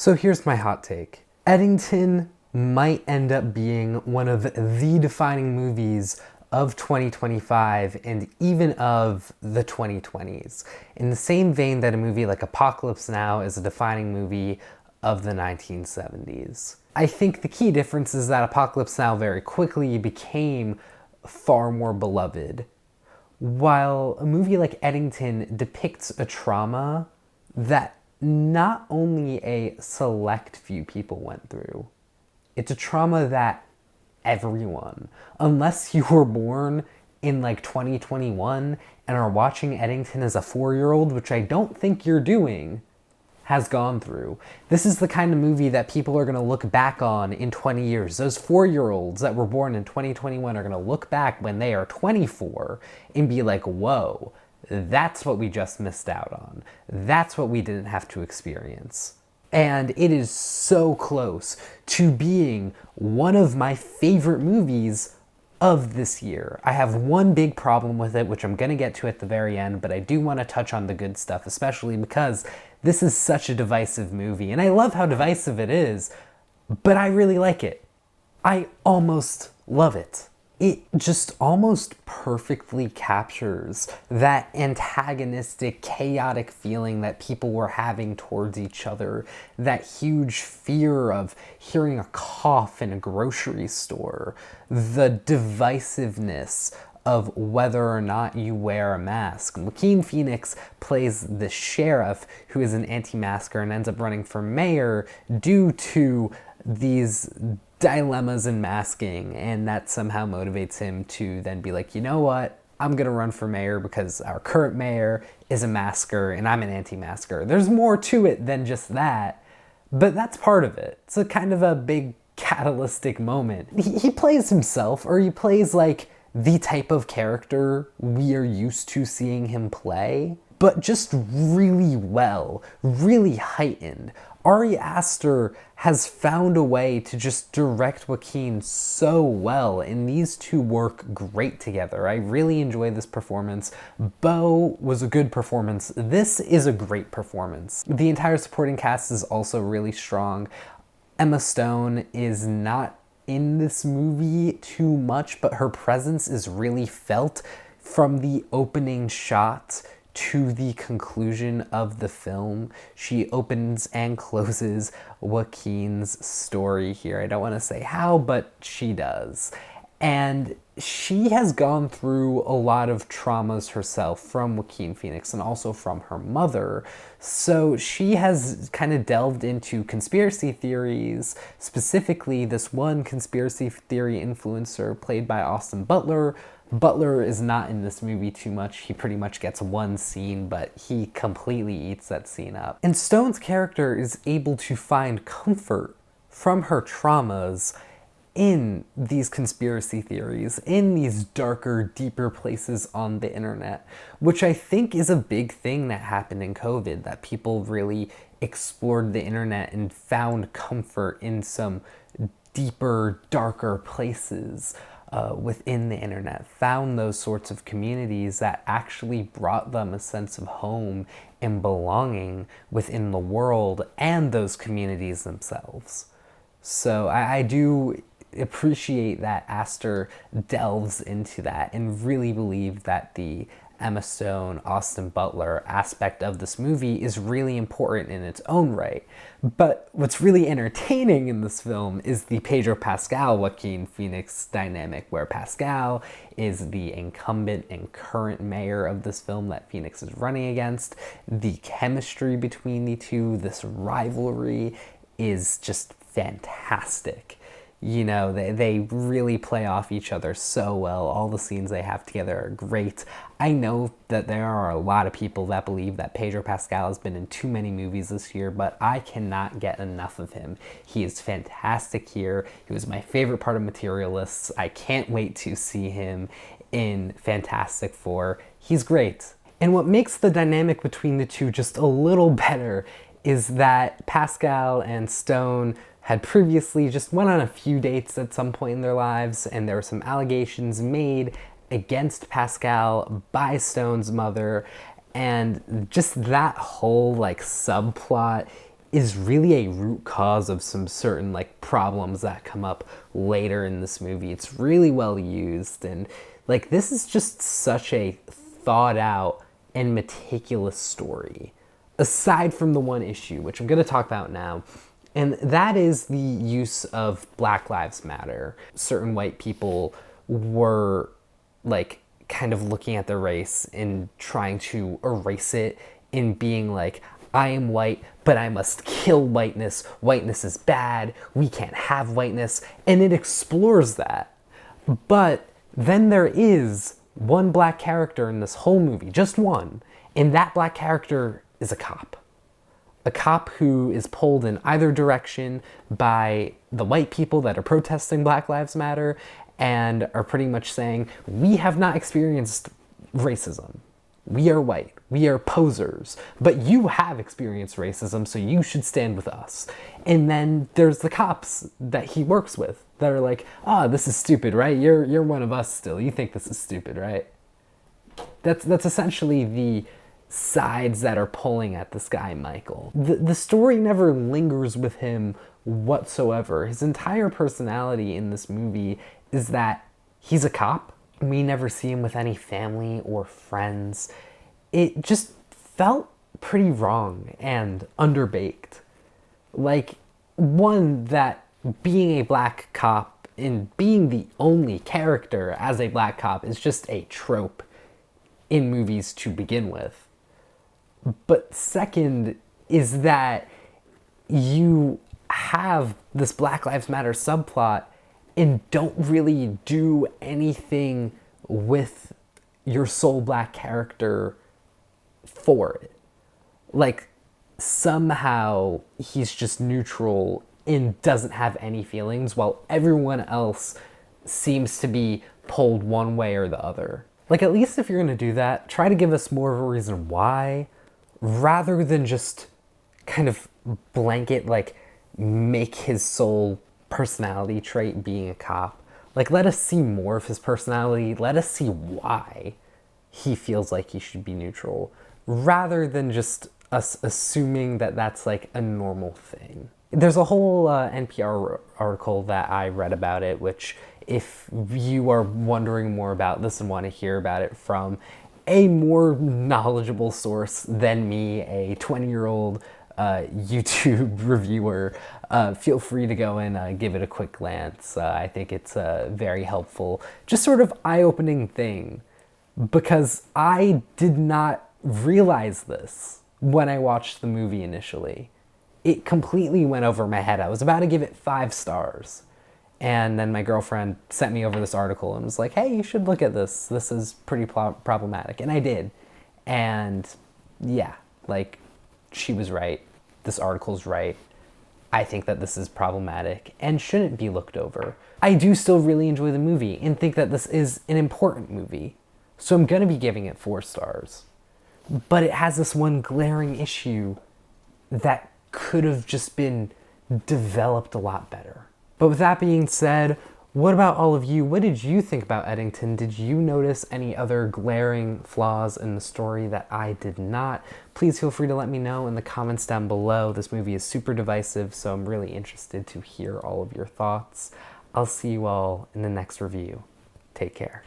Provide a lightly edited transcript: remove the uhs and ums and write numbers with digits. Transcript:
So here's my hot take. Eddington might end up being one of the defining movies of 2025 and even of the 2020s. In the same vein that a movie like Apocalypse Now is a defining movie of the 1970s. I think the key difference is that Apocalypse Now very quickly became far more beloved, while a movie like Eddington depicts a trauma that not only a select few people went through. It's a trauma that everyone, unless you were born in like 2021 and are watching Eddington as a 4-year-old, which I don't think you're doing, has gone through. This is the kind of movie that people are going to look back on in 20 years. Those 4-year-olds that were born in 2021 are going to look back when they are 24 and be like, whoa, that's what we just missed out on. That's what we didn't have to experience. And it is so close to being one of my favorite movies of this year. I have one big problem with it, which I'm going to get to at the very end, but I do want to touch on the good stuff, especially because this is such a divisive movie. And I love how divisive it is, but I really like it. I almost love it. It just almost perfectly captures that antagonistic, chaotic feeling that people were having towards each other, that huge fear of hearing a cough in a grocery store, the divisiveness of whether or not you wear a mask. Joaquin Phoenix plays the sheriff who is an anti-masker and ends up running for mayor due to these dilemmas in masking, and that somehow motivates him to then be like, you know what, I'm gonna run for mayor because our current mayor is a masker and I'm an anti-masker. There's more to it than just that, but that's part of it. It's a kind of a big catalytic moment. He plays himself, or he plays like the type of character we are used to seeing him play, but just really well, really heightened. Ari Aster has found a way to just direct Joaquin so well, and these two work great together. I really enjoy this performance. Beau was a good performance. This is a great performance. The entire supporting cast is also really strong. Emma Stone is not in this movie too much, but her presence is really felt from the opening shot to the conclusion of the film. She opens and closes Joaquin's story here. I don't want to say how, but she does. And she has gone through a lot of traumas herself from Joaquin Phoenix and also from her mother. So she has kind of delved into conspiracy theories, specifically this one conspiracy theory influencer played by Austin Butler. Butler is not in this movie too much. He pretty much gets one scene, but he completely eats that scene up. And Stone's character is able to find comfort from her traumas in these conspiracy theories, in these darker, deeper places on the internet, which I think is a big thing that happened in COVID, that people really explored the internet and found comfort in some deeper, darker places within the internet, found those sorts of communities that actually brought them a sense of home and belonging within the world and those communities themselves. So I do appreciate that Aster delves into that and really believe that the Emma Stone, Austin Butler aspect of this movie is really important in its own right. But what's really entertaining in this film is the Pedro Pascal Joaquin Phoenix dynamic, where Pascal is the incumbent and current mayor of this film that Phoenix is running against. The chemistry between the two, this rivalry, is just fantastic. You know, they really play off each other so well. All the scenes they have together are great. I know that there are a lot of people that believe that Pedro Pascal has been in too many movies this year, but I cannot get enough of him. He is fantastic here. He was my favorite part of Materialists. I can't wait to see him in Fantastic Four. He's great. And what makes the dynamic between the two just a little better is that Pascal and Stone had previously just went on a few dates at some point in their lives, and there were some allegations made against Pascal by Stone's mother, and just that whole like subplot is really a root cause of some certain like problems that come up later in this movie. It's really well used, and like this is just such a thought out and meticulous story. Aside from the one issue, which I'm going to talk about now, and that is the use of Black Lives Matter. Certain white people were like kind of looking at their race and trying to erase it in being like, I am white, but I must kill whiteness. Whiteness is bad. We can't have whiteness. And it explores that. But then there is one black character in this whole movie, just one. And that black character is a cop. A cop who is pulled in either direction by the white people that are protesting Black Lives Matter and are pretty much saying, we have not experienced racism. We are white. We are posers. But you have experienced racism, so you should stand with us. And then there's the cops that he works with that are like, oh, this is stupid, right? You're one of us still. You think this is stupid, right? That's essentially the sides that are pulling at this guy, Michael. The story never lingers with him whatsoever. His entire personality in this movie is that he's a cop. We never see him with any family or friends. It just felt pretty wrong and underbaked. Like, one, that being a black cop and being the only character as a black cop is just a trope in movies to begin with. But second is that you have this Black Lives Matter subplot and don't really do anything with your sole black character for it. Like, somehow he's just neutral and doesn't have any feelings, while everyone else seems to be pulled one way or the other. Like, at least if you're gonna do that, try to give us more of a reason why, rather than just kind of blanket, like, make his sole personality trait being a cop. Like, let us see more of his personality. Let us see why he feels like he should be neutral, rather than just us assuming that that's like a normal thing. There's a whole NPR article that I read about it, which if you are wondering more about this and want to hear about it from a more knowledgeable source than me, a 20-year-old YouTube reviewer, feel free to go and give it a quick glance. I think it's a very helpful, just sort of eye-opening thing, because I did not realize this when I watched the movie initially. It completely went over my head. I was about to give it 5 stars. And then my girlfriend sent me over this article and was like, hey, you should look at this. This is pretty problematic. And I did. And yeah, like, she was right. This article's right. I think that this is problematic and shouldn't be looked over. I do still really enjoy the movie and think that this is an important movie. So I'm going to be giving it 4 stars. But it has this one glaring issue that could have just been developed a lot better. But with that being said, what about all of you? What did you think about Eddington? Did you notice any other glaring flaws in the story that I did not? Please feel free to let me know in the comments down below. This movie is super divisive, so I'm really interested to hear all of your thoughts. I'll see you all in the next review. Take care.